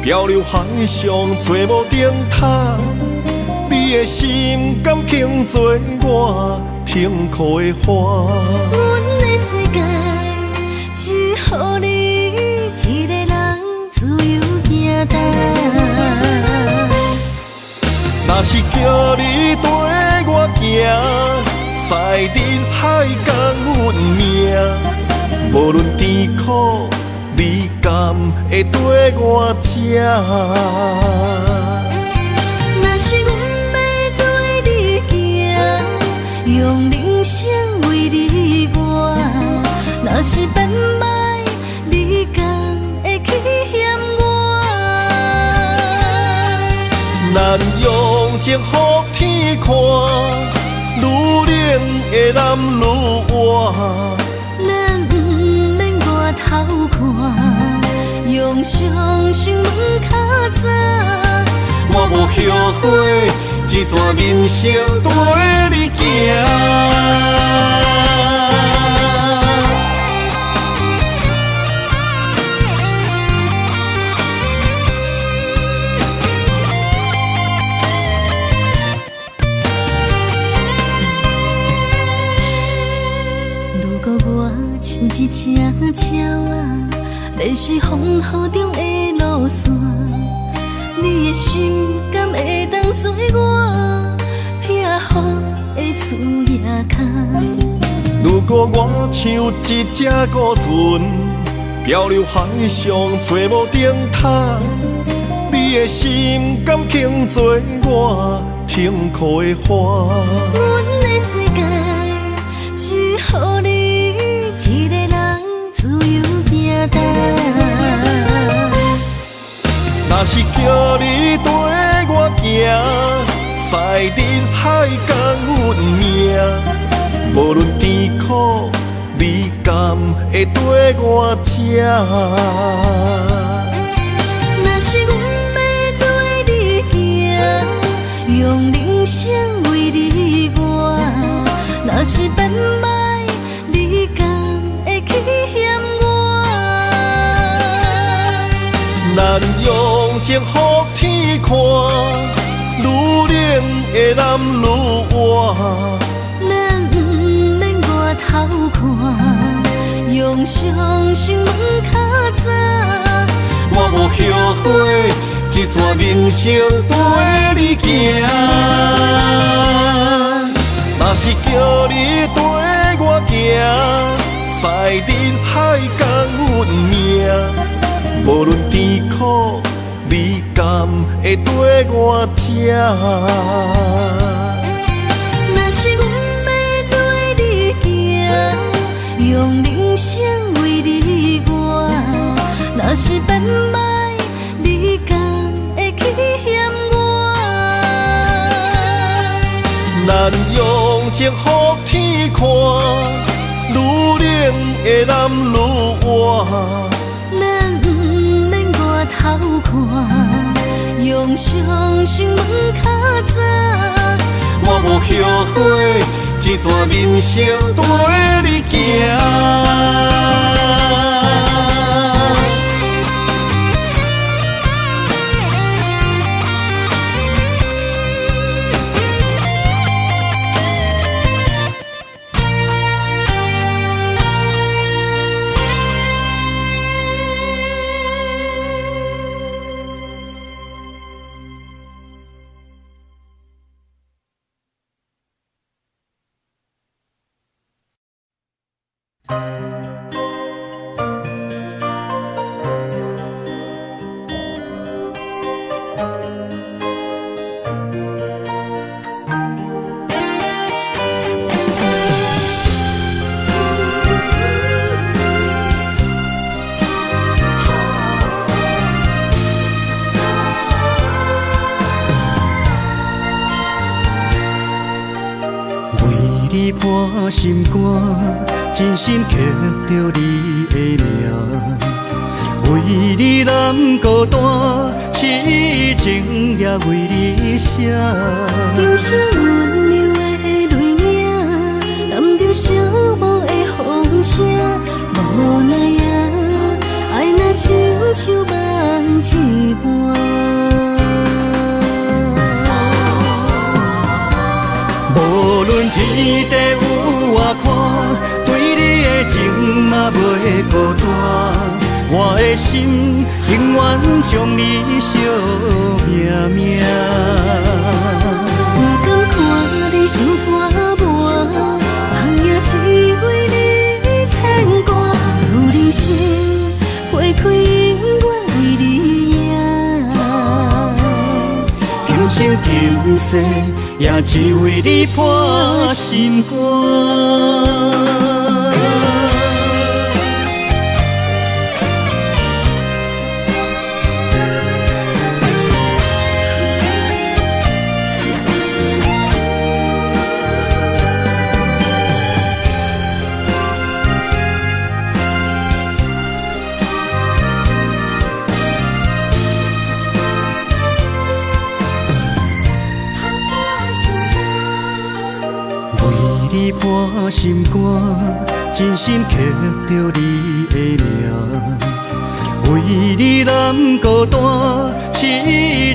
漂流海上找无灯塔，你的心敢肯做我痛苦的花？阮的世界只予你一个人自由行踏。若是叫你跟我行，在人海共运命，无论甜苦，你敢会跟我吃？若是阮要对你行，用人生为你活，若是变歹，你敢会去嫌我？咱用情予天看，愈冷的男愈活。咱不免外头看，用双心问较早。我无后悔，一段人生跟你行。便是风雨中的路线。你的心敢会当做我避雨的厝野空？如果我像一只孤船，漂流海上找无顶塔，你的心敢肯做我停靠的花？阮的世界只予你一个人自由行动。若是叫你跟我行，在人海共运命，无论甜苦，你敢会跟我吃？若是阮要跟你行，用人生为你活，若是变歹，你敢会去嫌我？咱用情予天看，愈冷的男愈活。咱不免外头看，用双心门较早。我无后悔，这段人生陪你行。若是叫你跟我行，在人海共运命，无论甜苦，你敢会跟我吃？若是阮要跟你行，用人生为你活，若是变歹，你敢会去嫌我？咱用情予天看，愈冷的男愈活。咱不免外头看，用双心门较早。我无后悔，这段人生陪你行。破心肝，真心刻着你的名。为你难孤单，痴情也为你写。人生温柔的泪影，染着寂寞的风声。无奈啊，爱若亲像梦一半。无论天地有外宽，对你的情嘛袂孤单。我的心永远将你惜命命。不敢看你伤拖磨，梦也只为你牵挂。有人生花开永远为你赢，今生今世也只为你破心肝。破心肝，真心刻着你的名。为你难孤单，痴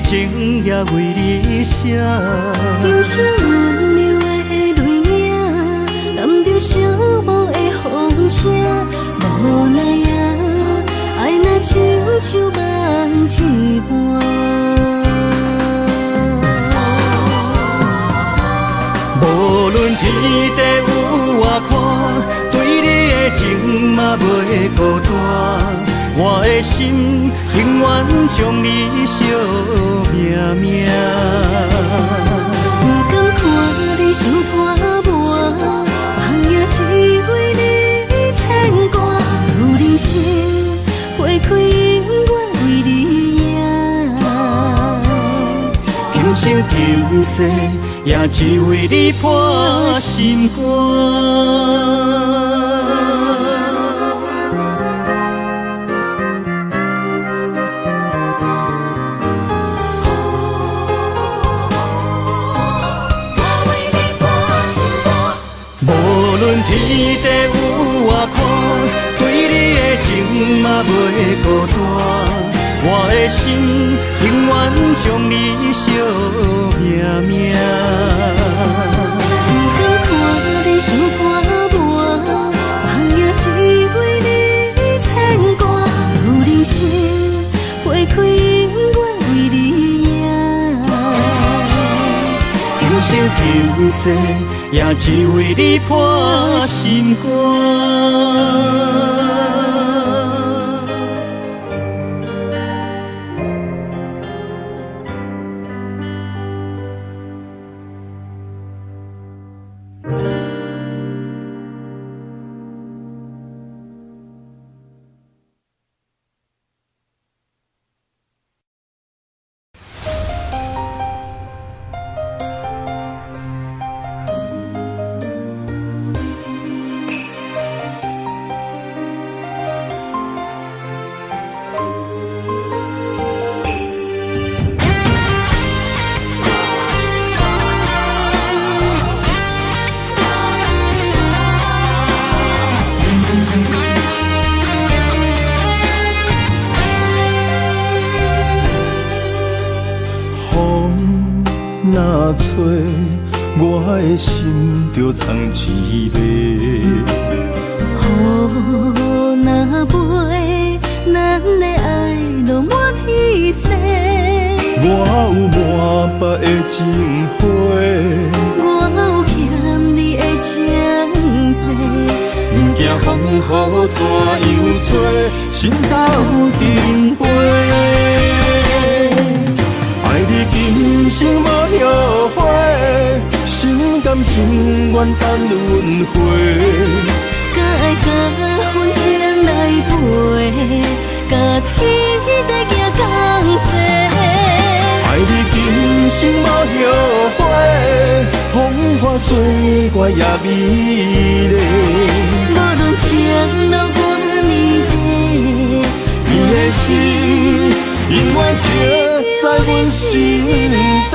情也为你写。人生温柔的泪影，染着寂寞的风声。无奈啊，爱若亲像梦一般。无论天地有外宽，对你的情嘛袂孤单。我的心永远将你惜命命。不甘看你受拖磨，朋友只为你牵挂。有人生花开永远为你赢，今生今世也只为你破心肝。无论天地有外宽，对你的情嘛袂孤单。我的心永远将你惜命命。不甘看你受拖磨，朋友只为你牵挂。有人生花开永远为你赢，今生今世也只为你破心肝。若吹，我的心就藏滋味。雨若飞，咱的爱就满天星。我有满腹的情花，我有欠你的情债。不惊风雨怎样做，心斗阵飞。爱你今生无后悔，心甘情愿等轮回。敢爱甲阮情来陪，甲天地行同齐。爱你今生无后悔，风花雪月也美丽。无论情路偌呢短，你的心永远刻在阮心底。